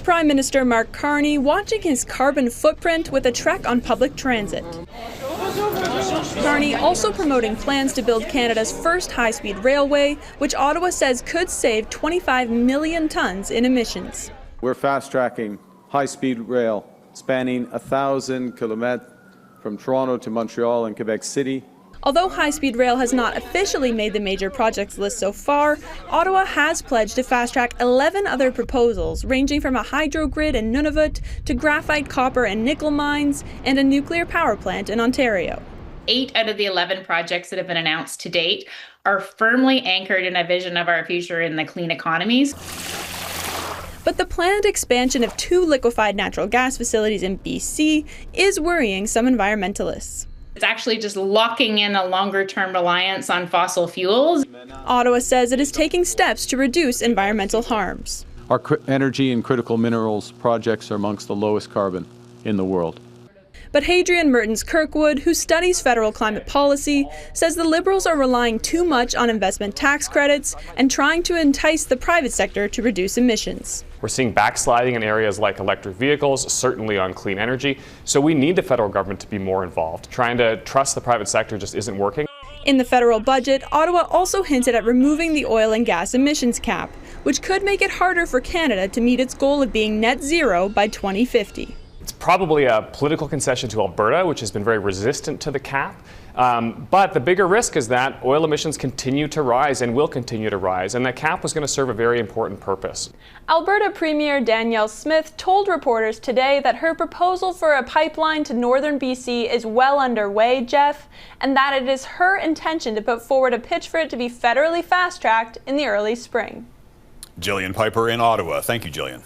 Prime Minister Mark Carney watching his carbon footprint with a trek on public transit. Carney also promoting plans to build Canada's first high-speed railway, which Ottawa says could save 25 million tons in emissions. We're fast-tracking high-speed rail spanning 1,000 kilometers from Toronto to Montreal and Quebec City. Although high-speed rail has not officially made the major projects list so far, Ottawa has pledged to fast-track 11 other proposals, ranging from a hydro grid in Nunavut to graphite, copper, and nickel mines, and a nuclear power plant in Ontario. 8 out of the 11 projects that have been announced to date are firmly anchored in a vision of our future in the clean economies. But the planned expansion of 2 liquefied natural gas facilities in BC is worrying some environmentalists. It's actually just locking in a longer-term reliance on fossil fuels. Ottawa says it is taking steps to reduce environmental harms. Our energy and critical minerals projects are amongst the lowest carbon in the world. But Hadrian Mertens-Kirkwood, who studies federal climate policy, says the Liberals are relying too much on investment tax credits and trying to entice the private sector to reduce emissions. We're seeing backsliding in areas like electric vehicles, certainly on clean energy. So we need the federal government to be more involved. Trying to trust the private sector just isn't working. In the federal budget, Ottawa also hinted at removing the oil and gas emissions cap, which could make it harder for Canada to meet its goal of being net zero by 2050. It's probably a political concession to Alberta, which has been very resistant to the cap. But the bigger risk is that oil emissions continue to rise and will continue to rise, and that cap was going to serve a very important purpose. Alberta Premier Danielle Smith told reporters today that her proposal for a pipeline to northern BC is well underway, Jeff, and that it is her intention to put forward a pitch for it to be federally fast-tracked in the early spring. Jillian Piper in Ottawa. Thank you, Jillian.